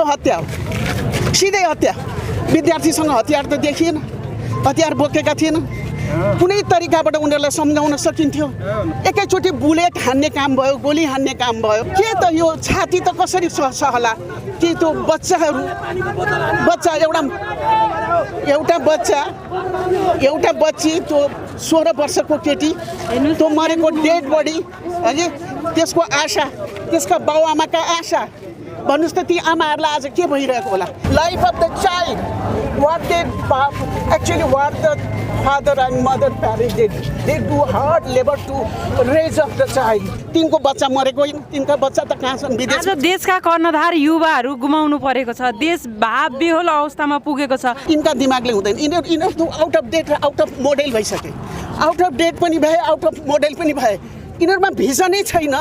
यो हत्या हो, सिधै हत्या। विद्यार्थीसँग हतियार त देखिएन, हतियार बोकेका थिएन। कुनै तरिकाबाट उनीहरूलाई सम्झाउन सकिन्थ्यो। एकैचोटि बुलेट हान्ने काम भयो, गोली हान्ने काम भयो। के त यो छाती त कसरी सहला कि त्यो बच्चाहरू एउटा बच्ची त्यो 16 वर्षको केटी त्यो मरेको डेड बडी हगि त्यसको आशा, त्यसका बाउआमाका आशा। भन्नुस् त ती आमाहरूलाई आज के भइरहेको होला? Life of the child, what the father and mother parents did, they do hard labor to raise up the child. तिनको बच्चा मरेको होइन, तिनका बच्चा त कहाँ छन्? विदेश। आज देशका कर्णधार युवाहरू गुमाउनु परेको छ, देश भाव बेहोल अवस्थामा पुगेको छ। इनका दिमागले हुँदैन, यिनीहरू त आउट अफ डेट र आउट अफ मोडेल भइसके। आउट अफ डेट पनि भए, आउट अफ मोडेल पनि भए। यिनीहरूमा भिजनै छैन,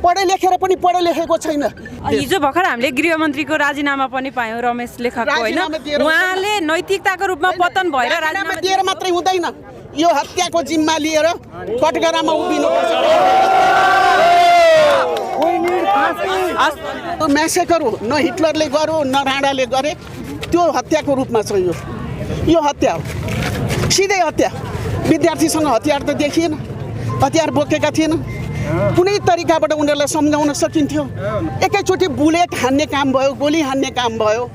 पढे लेखेर पनि पढे लेखेको छैन। हिजो भर्खर हामीले गृहमन्त्रीको राजीनामा पनि पायौँ, रमेश लेखकको होइन? उहाँले नैतिकताको रूपमा पतन भएर राजीनामा दिएर मात्रै हुँदैन, यो हत्याको जिम्मा लिएर कटघरामा उभिनुपर्छ। म्यासेकर हो, न हिटलरले गर्यो न राणाले गरे, त्यो हत्याको रूपमा छ। यो हत्या हो, सिधै हत्या। विद्यार्थीसँग हतियार त देखिएन, हतियार बोकेका थिएन। कुनै तरिकाबाट उनीहरूलाई सम्झाउन सकिन्थ्यो। एकैचोटि बुलेट हान्ने काम भयो, गोली हान्ने काम भयो,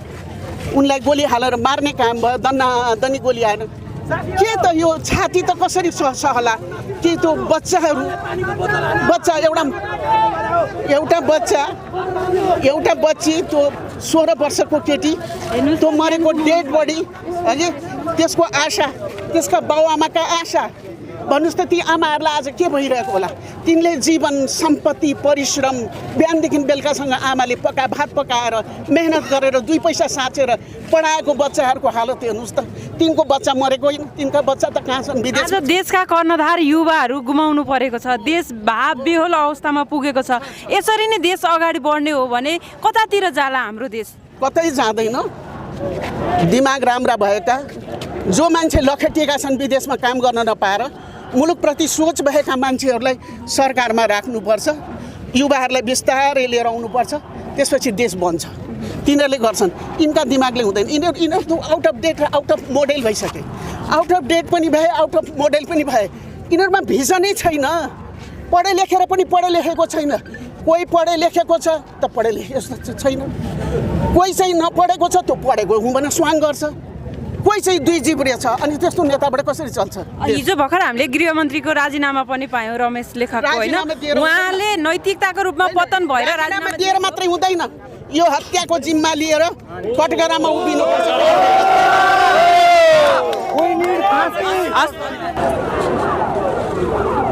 उनलाई गोली हालेर मार्ने काम भयो, दन्नी गोली हालेर। के त यो छाती त कसरी सहला कि त्यो एउटा बच्ची त्यो 16 वर्षको केटी त्यो मरेको डेड बडी हगि त्यसको आशा, त्यसका बाउआमाका आशा। भन्नुस् त ती आमाहरूलाई आज के भइरहेको होला? तिनले जीवन, सम्पत्ति, परिश्रम, बिहानदेखि बेलुकासँग आमाले भात पकाएर मेहनत गरेर 2 पैसा साँचेर पढाएको बच्चाहरूको हालत हेर्नुहोस् त। तिनको बच्चा मरेको होइन, तिनका बच्चा त कहाँ छन्? विदेश। आज देशका कर्णधार युवाहरू गुमाउनु परेको छ, देश भाव बेहोल अवस्थामा पुगेको छ। यसरी नै देश अगाडि बढ्ने हो भने कतातिर जाला हाम्रो देश? कतै जाँदैन। दिमाग राम्रा भएका जो मान्छे लखेटिएका छन् विदेशमा काम गर्न नपाएर, मुलुकप्रति सोच भएका मान्छेहरूलाई सरकारमा राख्नुपर्छ। युवाहरूलाई बिस्तारै लिएर आउनुपर्छ, त्यसपछि देश बन्छ। तिनीहरूले गर्छन्, यिनका दिमागले हुँदैन। यिनीहरू त आउट अफ डेट र आउट अफ मोडेल भइसके। आउट अफ डेट पनि भए, आउट अफ मोडेल पनि भए। यिनीहरूमा भिजनै छैन, पढे लेखेर पनि पढे लेखेको छैन। कोही पढे लेखेको छ त पढे लेखेको छैन, कोही चाहिँ नपढेको छ त पढेको हुँ भने स्वाङ गर्छ, कोही चाहिँ 2 जिब्रे छ। अनि त्यस्तो नेताबाट कसरी चल्छ? हिजो भर्खर हामीले गृहमन्त्रीको राजीनामा पनि पायौँ, रमेश लेखकको होइन? उहाँले नैतिकताको रूपमा पतन भएर राजीनामा दिएर मात्रै हुँदैन, यो हत्याको जिम्मा लिएर कटघरामा उभिनुपर्छ।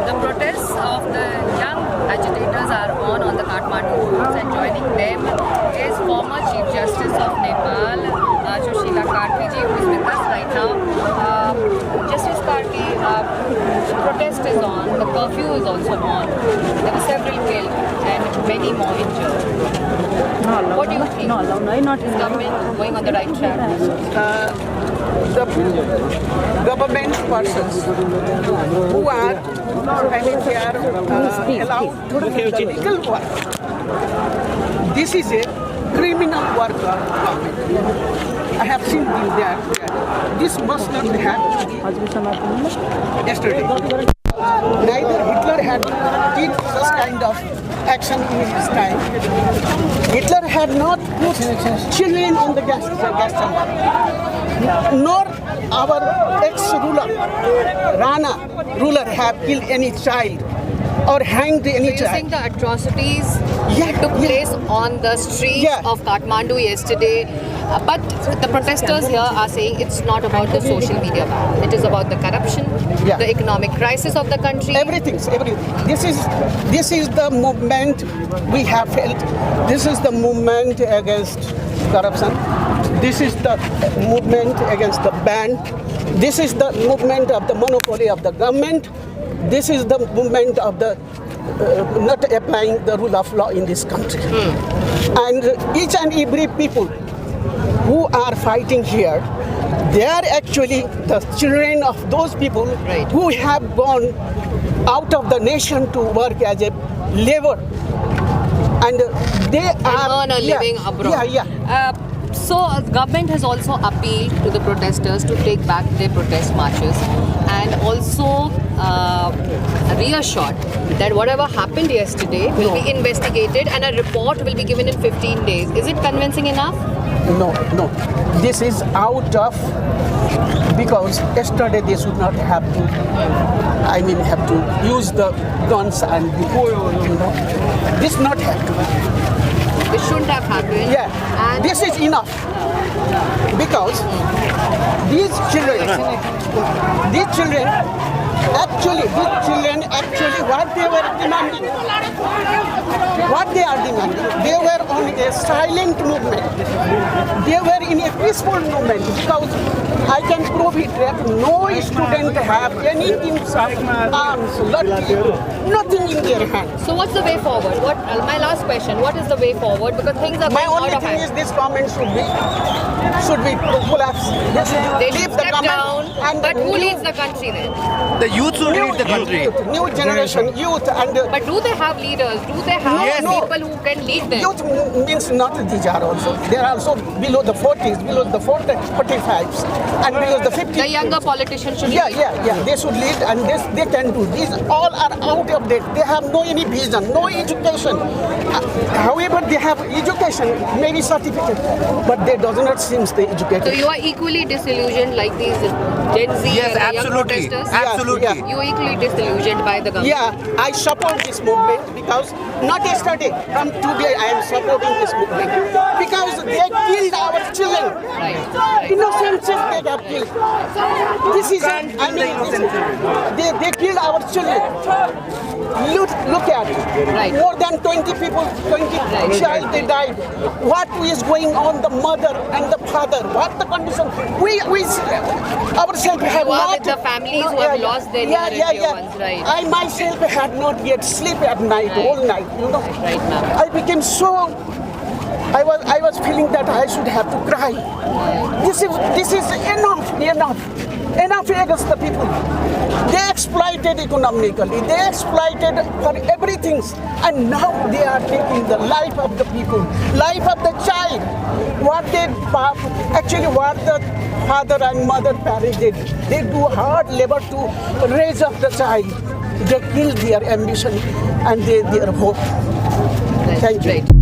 The protests of the young agitators are on the Kathmandu roads, and joining them is former Chief Justice of Nepal, Sushila Karti ji, who is with us right now. Justice Karti, protest is on, the curfew is also on. There were several killed and many more injured. What do you think? Is government going on the right track? The government persons who are allowed to do the legal work. This is a criminal work of government. I have seen that this must not happen yesterday. Neither Hitler had did such kind of action in his time. Hitler had not put children on the gas chamber, nor our ex-ruler, Rana ruler, have killed any child or hanged any child. So you're saying the atrocities that took place on the streets of Kathmandu yesterday, but the protesters here are saying it's not about the social media ban. It is about the corruption, the economic crisis of the country. Everything. This is the movement we have felt. This is the movement against corruption. This is the movement against the ban. This is the movement of the monopoly of the government. This is the movement of the not applying the rule of law in this country. And each and every people who are fighting here, they are actually the children of those people who have gone out of the nation to work as a labor. and they are earn a living abroad. Yeah. So government has also appealed to the protesters to take back their protest marches and also reassured that whatever happened yesterday will be investigated and a report will be given in 15 days. Is it convincing enough? No. This is out of, because yesterday they should not have to, have to use the guns and this not have to. It shouldn't have happened. Yeah, And this is enough because these children actually what they were demanding, they were on a silent movement. They were in a peaceful movement because I can prove it that no student have anything of arms, nothing in their hands. so what's the way forward? My last question, what is the way forward? Because things are My going only out of thing hand. is this government should be collapsed. They should leave the step government down. and But who new- leads the country then? The youth should lead the country. New generation, youth and But do they have leaders? Do they have No. people who can lead them? youth means not these are also. They are also below the 40s, below the 45s, and below the 50s. The younger politicians should Yeah, lead. yeah. They should lead, and this they can do. These all are out of date. They have no any vision, no education. However, they have education, maybe certificate, but they does not seem the So educated. you are equally disillusioned like these Gen Z Yes, and the young absolutely. protesters? Absolutely. Yeah. You are equally disillusioned by the government? Yeah, I support this movement because not yesterday, from today I am supporting this movement because they killed our children. Right. Innocent children they have killed. This is they killed our children. Look at it. Right. More than 20 people, 20 child they died. What is going on? The mother and the father. What the condition? We ourselves have You are not. with the families who have lost their near and dear ones, right. I myself had not yet sleep at night, all night. Right now. I became so. I was feeling that I should have to cry. This is enough against the people. They exploited economically. They exploited for everything, and now they are taking the life of the people, life of the child. What the father and mother parents did, they do hard labor to raise up the child. They kill their ambition and their hope. Thank you. Right.